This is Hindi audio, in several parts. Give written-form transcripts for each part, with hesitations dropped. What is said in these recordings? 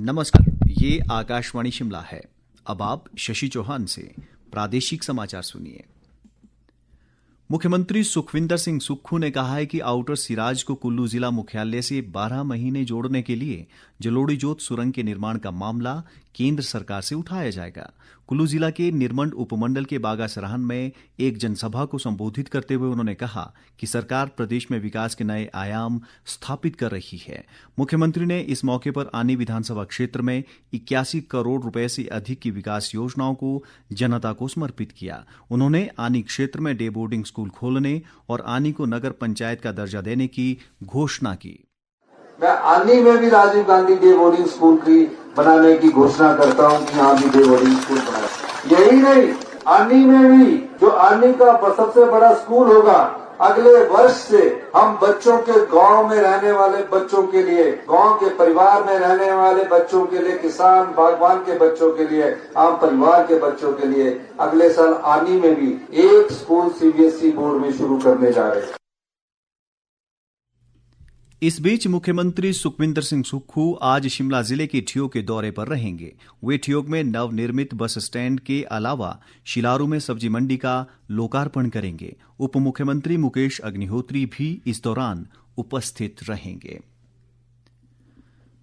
नमस्कार, ये आकाशवाणी शिमला है। अब आप शशि चौहान से प्रादेशिक समाचार सुनिए। मुख्यमंत्री सुखविंदर सिंह सुक्खू ने कहा है कि आउटर सिराज को कुल्लू जिला मुख्यालय से 12 महीने जोड़ने के लिए जलोड़ी जोत सुरंग के निर्माण का मामला केंद्र सरकार से उठाया जाएगा। कुल्लू जिला के निरमंड उपमंडल के बागा सराहन में एक जनसभा को संबोधित करते हुए उन्होंने कहा कि सरकार प्रदेश में विकास के नए आयाम स्थापित कर रही है। मुख्यमंत्री ने इस मौके पर आनी विधानसभा क्षेत्र में 81 करोड़ रुपए से अधिक की विकास योजनाओं को जनता को समर्पित किया। उन्होंने आनी क्षेत्र में डे बोर्डिंग स्कूल खोलने और आनी को नगर पंचायत का दर्जा देने की घोषणा की। मैं आनी में भी Rajiv Gandhi day boarding school की बनाने की घोषणा करता हूं कि यहाँ भी डे बोर्डिंग स्कूल बनाए। यही नहीं, आनी में भी जो आनी का सबसे बड़ा स्कूल होगा, अगले वर्ष से हम बच्चों के गांव में रहने वाले बच्चों के लिए, गांव के परिवार में रहने वाले बच्चों के लिए, किसान बागवान के बच्चों के लिए, आम परिवार के बच्चों के लिए अगले साल आनी में भी एक स्कूल सीबीएसई बोर्ड में शुरू करने जा रहे हैं। इस बीच मुख्यमंत्री सुखविंदर सिंह सुक्खू आज शिमला जिले के ठियोग के दौरे पर रहेंगे। वे ठियोग में नवनिर्मित बस स्टैंड के अलावा शिलारू में सब्जी मंडी का लोकार्पण करेंगे। उप मुख्यमंत्री मुकेश अग्निहोत्री भी इस दौरान उपस्थित रहेंगे।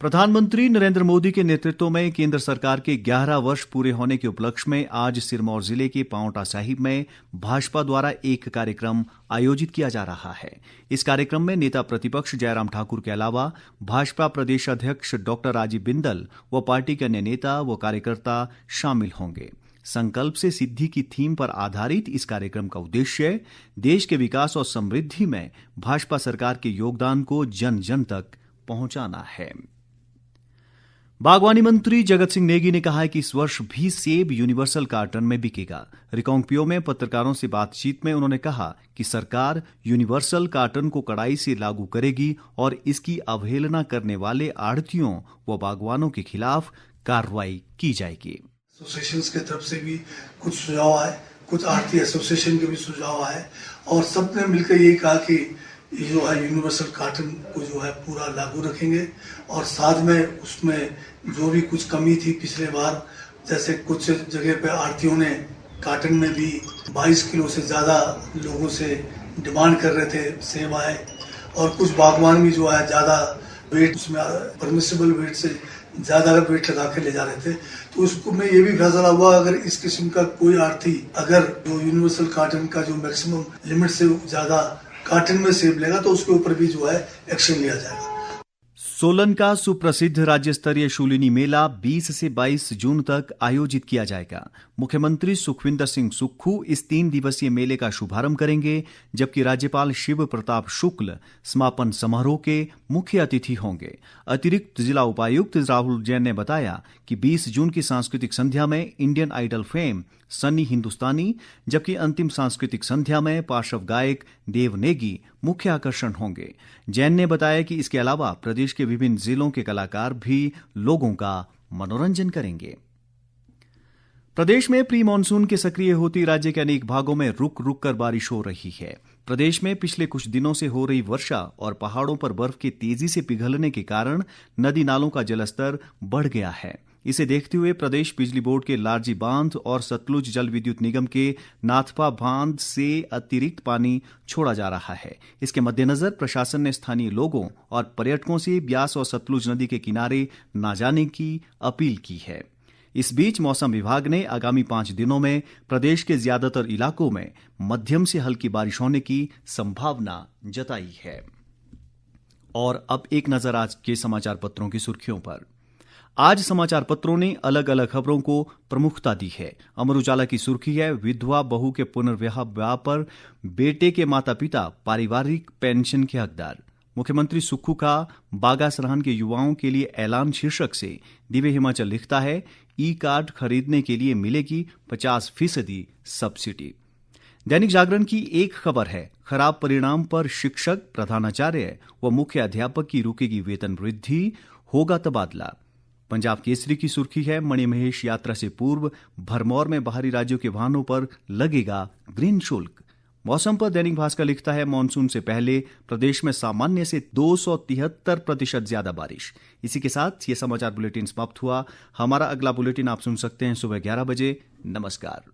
प्रधानमंत्री नरेंद्र मोदी के नेतृत्व में केंद्र सरकार के 11 वर्ष पूरे होने के उपलक्ष्य में आज सिरमौर जिले के पांवटा साहिब में भाजपा द्वारा एक कार्यक्रम आयोजित किया जा रहा है। इस कार्यक्रम में नेता प्रतिपक्ष जयराम ठाकुर के अलावा भाजपा प्रदेश अध्यक्ष डॉक्टर राजीव बिंदल व पार्टी के अन्य नेता व कार्यकर्ता शामिल होंगे। संकल्प से सिद्धि की थीम पर आधारित इस कार्यक्रम का उद्देश्य देश के विकास और समृद्धि में भाजपा सरकार के योगदान को जन जन तक पहुंचाना है। बागवानी मंत्री जगत सिंह नेगी ने कहा है कि इस वर्ष भी सेब यूनिवर्सल कार्टन में बिकेगा। रिकांगपिओ में पत्रकारों से बातचीत में उन्होंने कहा कि सरकार यूनिवर्सल कार्टन को कड़ाई से लागू करेगी और इसकी अवहेलना करने वाले आढ़तियों व बागवानों के खिलाफ कार्रवाई की जाएगी। एसोसिएशन की तरफ से भी कुछ सुझाव आए, कुछ आढ़ती एसोसिएशन के भी सुझाव आए और सबने मिलकर ये कहा कि ये जो है यूनिवर्सल कार्टन को जो है पूरा लागू रखेंगे और साथ में उसमें जो भी कुछ कमी थी पिछले बार, जैसे कुछ जगह पे आढ़तियों ने कार्टन में भी 22 किलो से ज़्यादा लोगों से डिमांड कर रहे थे सेब आए और कुछ बागवान भी जो है ज़्यादा वेट, उसमें परमिसिबल वेट से ज़्यादा वेट लगा के ले जा रहे थे। तो उसको में ये भी फैसला हुआ, अगर इस किस्म का कोई आढ़ती अगर जो यूनिवर्सल कार्टन का जो मैक्सिमम लिमिट से ज़्यादा कार्टन में सेब लेगा तो उसके ऊपर भी जो है एक्शन लिया जाएगा। सोलन का सुप्रसिद्ध राज्य स्तरीय शूलिनी मेला 20 से 22 जून तक आयोजित किया जाएगा। मुख्यमंत्री सुखविंदर सिंह सुक्खू इस 3 दिवसीय मेले का शुभारंभ करेंगे, जबकि राज्यपाल शिव प्रताप शुक्ल समापन समारोह के मुख्य अतिथि होंगे। अतिरिक्त जिला उपायुक्त राहुल जैन ने बताया कि 20 जून की सांस्कृतिक संध्या में इंडियन आइडल फेम सन्नी हिंदुस्तानी, जबकि अंतिम सांस्कृतिक संध्या में पार्श्व गायक देव नेगी मुख्य आकर्षण होंगे। जैन ने बताया कि इसके अलावा प्रदेश के विभिन्न जिलों के कलाकार भी लोगों का मनोरंजन करेंगे। प्रदेश में प्री मानसून के सक्रिय होती राज्य के अनेक भागों में रुक रुक कर बारिश हो रही है। प्रदेश में पिछले कुछ दिनों से हो रही वर्षा और पहाड़ों पर बर्फ के तेजी से पिघलने के कारण नदी नालों का जलस्तर बढ़ गया है। इसे देखते हुए प्रदेश बिजली बोर्ड के लारजी बांध और सतलुज जल विद्युत निगम के नाथपा बांध से अतिरिक्त पानी छोड़ा जा रहा है। इसके मद्देनजर प्रशासन ने स्थानीय लोगों और पर्यटकों से ब्यास और सतलुज नदी के किनारे न जाने की अपील की है। इस बीच मौसम विभाग ने आगामी 5 दिनों में प्रदेश के ज्यादातर इलाकों में मध्यम से हल्की बारिश होने की संभावना जताई है। और अब एक नजर आज के समाचार पत्रों की सुर्खियों पर। आज समाचार पत्रों ने अलग अलग खबरों को प्रमुखता दी है। अमर उजाला की सुर्खी है, विधवा बहू के पुनर्विवाह पर बेटे के माता पिता पारिवारिक पेंशन के हकदार। मुख्यमंत्री सुक्खू का बागा सराहन के युवाओं के लिए ऐलान शीर्षक से दिव्य हिमाचल लिखता है, ई कार्ड खरीदने के लिए मिलेगी 50% सब्सिडी। दैनिक जागरण की एक खबर है, खराब परिणाम पर शिक्षक, प्रधानाचार्य व मुख्य अध्यापक की रुकेगी वेतन वृद्धि, होगा तबादला। पंजाब केसरी की सुर्खी है, मणिमहेश यात्रा से पूर्व भरमौर में बाहरी राज्यों के वाहनों पर लगेगा ग्रीन शुल्क। मौसम पर दैनिक भास्कर लिखता है मॉनसून से पहले प्रदेश में सामान्य से 273% ज्यादा बारिश। इसी के साथ ये समाचार बुलेटिन समाप्त हुआ। हमारा अगला बुलेटिन आप सुन सकते हैं सुबह 11 बजे। नमस्कार।